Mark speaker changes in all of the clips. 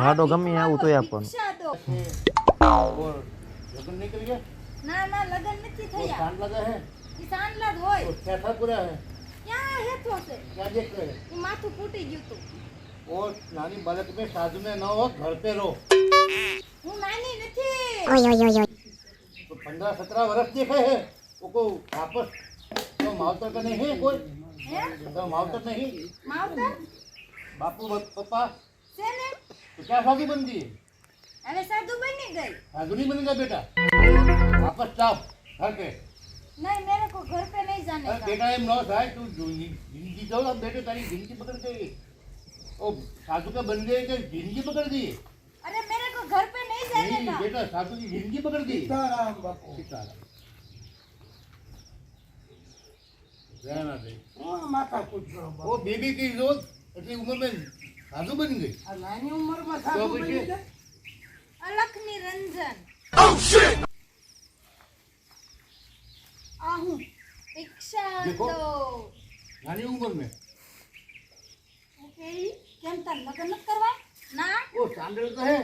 Speaker 1: આડો ગમે આવું તોય આપવાનું.
Speaker 2: निकल गया
Speaker 3: ना ना लगन नहीं
Speaker 2: वो
Speaker 3: थया
Speaker 2: कान लगा है
Speaker 3: किसान लग होय
Speaker 2: वो कैसा पूरा है
Speaker 3: क्या है तो से
Speaker 2: क्या देख रहे हैं
Speaker 3: ई माथु फूटी गયું તું
Speaker 2: वो नानी बालक में साधु में न हो घर पे रहो
Speaker 3: હું નાની નથી
Speaker 2: तो 15-17 वर्ष देखे हैं वो को वापस तो मावतर का नहीं है कोई
Speaker 3: હે
Speaker 2: तो मावतर नहीं
Speaker 3: માવતર
Speaker 2: बापू पप्पा
Speaker 3: છે ને
Speaker 2: तो क्या शादी बन दी
Speaker 3: હવે સાધુ બની ગઈ
Speaker 2: साधु नहीं बनेगा बेटा वापस जाओ घर पे
Speaker 3: नहीं मेरे को घर पे नहीं जाने
Speaker 2: अरे
Speaker 3: का
Speaker 2: बेटा एम न થાય તું जिंदगी जाओ अब बेटे तारी जिंदगी पकड़ गई ओ साधु का बन गए कि जिंदगी पकड़ दी
Speaker 3: अरे मेरे को घर पे नहीं जाने
Speaker 2: नहीं
Speaker 3: का
Speaker 2: बेटा साधु की जिंदगी पकड़ दी
Speaker 4: सीताराम बापू
Speaker 2: सीताराम रहना दे
Speaker 4: कौन माथा कूट करो
Speaker 2: वो
Speaker 4: बापू
Speaker 2: बेबी की रोज इतनी उम्र में साधु बन गई
Speaker 4: आ नानी उम्र में साधु
Speaker 2: तो
Speaker 4: बनी
Speaker 2: પછી?
Speaker 4: જાય
Speaker 3: अलख निरंजन आहू इच्छा
Speaker 2: देखो।
Speaker 3: तो
Speaker 2: नानी उम्र में
Speaker 3: ओके केम ता लग्न मत करवा ना
Speaker 2: वो सांडल तो है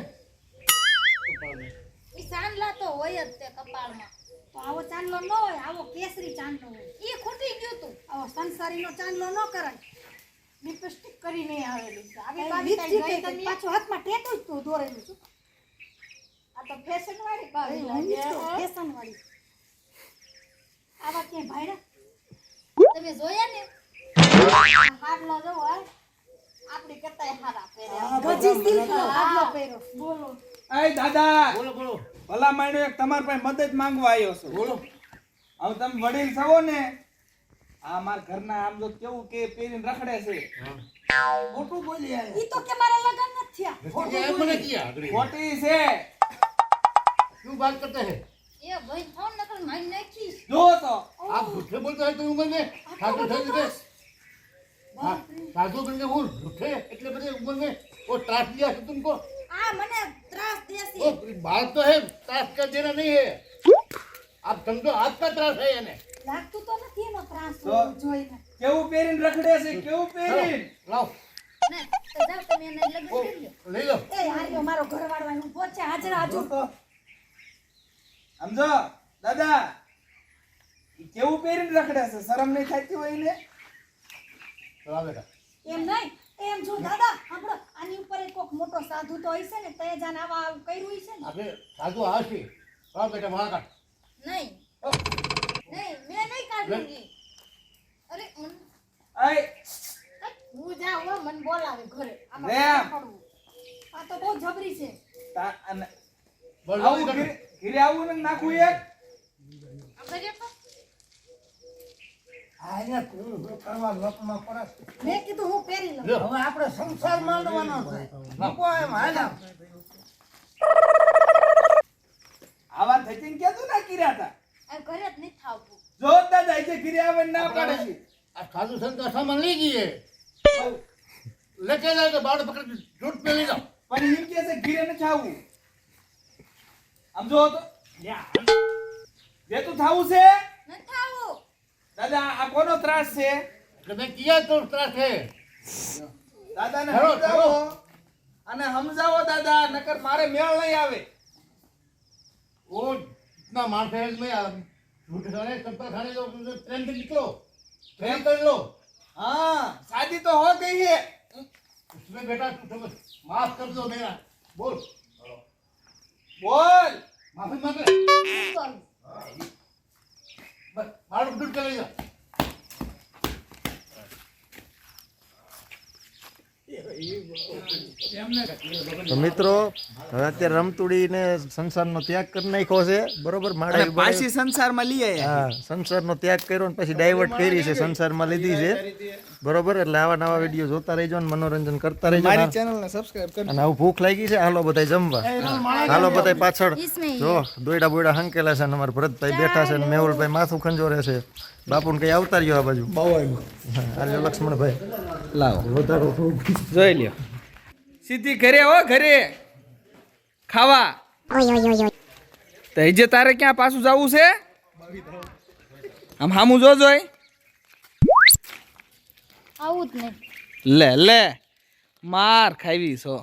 Speaker 2: कपाल में
Speaker 3: ई चांदला तो होय જ તે કપાળમાં તો આવો ચાંદલો ન હોય આવો કેસરી ચાંદલો હોય ઈ ખૂટી ગયું તું આવો સંસારીનો ચાંદલો ન કરાય લિપસ્ટિક કરી નહીં આવેલી છે આવી બાવી કઈ ગઈ તો પાછો હાથમાં ટેટુ જ તું દોરેલું છું આ તો ફેશન વાળી બાવી લાગે ફેશન વાળી આવા ક્યાંય ભાઈડા તમે જોયા ને હાડલો જો હોય આપણી કરતાય હારા પહેર્યા ગજી સિલ્ક હાડલો પહેર્યો બોલો
Speaker 4: આય દાદા
Speaker 2: बोलो बोलो
Speaker 4: ભલા માણ્યો એક તમારા પાસે મદદ માંગવા આવ્યો છું
Speaker 2: बोलो
Speaker 4: હવે તમે વડીલ છો ને આ માર ઘરના આમ તો કેવું કે પહેરીને રખડે છે ખોટું બોલી આયા
Speaker 3: ઈ તો કે મારા લગન નથી થયા
Speaker 2: क्या मैंने किया
Speaker 4: ખોટી છે
Speaker 2: क्यों बात करते हैं
Speaker 3: એ ભાઈ ફોન નકર મારી નાખીશ
Speaker 4: જો તો
Speaker 2: आप झूठे बोलते हैं तो उम्र में साधु थे जैसे साधु बन के वो झूठे इतने बड़े उम्र में वो त्रास दिया है तुमको
Speaker 3: આ મને ત્રાસ દેસી
Speaker 2: वो बात तो है त्रास का देना नहीं है आप समझो आपका त्रास है यानी
Speaker 3: લાગતું તો નથી એનો ત્રાસ
Speaker 4: તો?
Speaker 3: જોઈને
Speaker 4: કેવું પહેરીને રખડે છે કેવું પહેરીને
Speaker 2: लाओ
Speaker 3: ને તો જાવ તમે એને લગન
Speaker 2: वो
Speaker 3: કરી લો
Speaker 2: ले लो
Speaker 3: એ આર્યો મારો ઘરવાળો હું પોચે હાજર હાજુ
Speaker 4: જો તો સમજો દાદા ઈ કેવું પહેરીને રખડે છે શરમ નહીં થતી હોય ને
Speaker 2: चला बेटा
Speaker 3: એમ નહીં એમ જો દાદા આપણો આની ઉપર એક કોક મોટો સાધુ તો હશે ને તે જાન આવા કર્યું હશે ને
Speaker 2: अबे साधु आशी चलो बेटा वहाँ का
Speaker 3: નહીં નહીં મેં નહીં કાઢુંગી અરે
Speaker 4: આય
Speaker 3: હું જાઉં હો મને બોલાવે ઘરે આમાં
Speaker 4: લે.
Speaker 3: પડવું. આ તો બહુ જબરી છે
Speaker 2: बोल
Speaker 4: આવું ઘરે આવું ને નાખું એક
Speaker 3: આ ઘરે તો
Speaker 4: આને તું કરવા લોકમાં પરસ
Speaker 3: મેં કીધું હું પહેરી લઉં
Speaker 2: लो
Speaker 4: હવે આપણે સંસાર માંડવાનો છે મૂકો એમ હાલા આવા થઈને કેતું ના કર્યા હતા
Speaker 3: આ ઘરે જ નહીં થાવતું
Speaker 4: જો દાદા જે ઘરે આવે ને ના પાડે છે
Speaker 2: अब साधु संत का सामान ले गई है लेके जाओगे बाड़ पकड़ के झूठ पे ले जाओ
Speaker 4: પણ એમ કે છે ઘરે ન ખાવું આમ જો તો જે તું થાવું છે
Speaker 3: ન થાવું
Speaker 4: દાદા આ કોનો ત્રાસ છે
Speaker 2: कि मैं किया तो त्रास है
Speaker 4: દાદાને
Speaker 2: ખરો,
Speaker 4: સમજાવો અને સમજાવો દાદા નકર મારે મેળ નહીં આવે
Speaker 2: वो इतना मार है में झूठ खाने चप्पल खाने दो ट्रेन से निकलो ट्रेन कर लो
Speaker 4: हाँ शादी तो हो गई है
Speaker 2: उसमें बेटा तू समझ माफ कर दो मेरा बोल
Speaker 4: बोल
Speaker 2: माफी मांग ले
Speaker 3: કરું
Speaker 2: बस बाड़ उठ के ले जा
Speaker 1: તો મિત્રો હવે અત્યારે રમતુડીને સંસારનો ત્યાગ કરી નાખ્યો છે બરોબર માળા
Speaker 4: પાછી સંસારમાં લઈ આયા
Speaker 1: હા સંસારનો ત્યાગ કર્યો ને પછી ડાયવર્ટ કરી છે સંસારમાં લીધી છે બરોબર એટલે આવા નવા વિડીયો જોતા રહેજો ને મનોરંજન કરતા રહેજો
Speaker 4: મારી ચેનલને સબસ્ક્રાઇબ કરી
Speaker 1: અને આવું ભૂખ લાગી છે હાલો બધાય જમવા હાલો બધાય પાછળ જો દોયડા બોયડા હંકેલા છે ને અમારા ભરતભાઈ બેઠા છે ને મેહુલભાઈ માથું ખંજોરે છે બાપુને કઈ આવતા રહ્યો આ બાજુ હાલો લક્ષ્મણભાઈ
Speaker 4: લાવો
Speaker 1: વધારો
Speaker 4: જોઈ લ્યો સીધી ઘરે હો ઘરે ખાવા તો જે તારે ક્યાં પાછું જવું છે આમ હામું જોઈ
Speaker 3: આવું જ નહીં
Speaker 4: લે લે માર ખાવી છો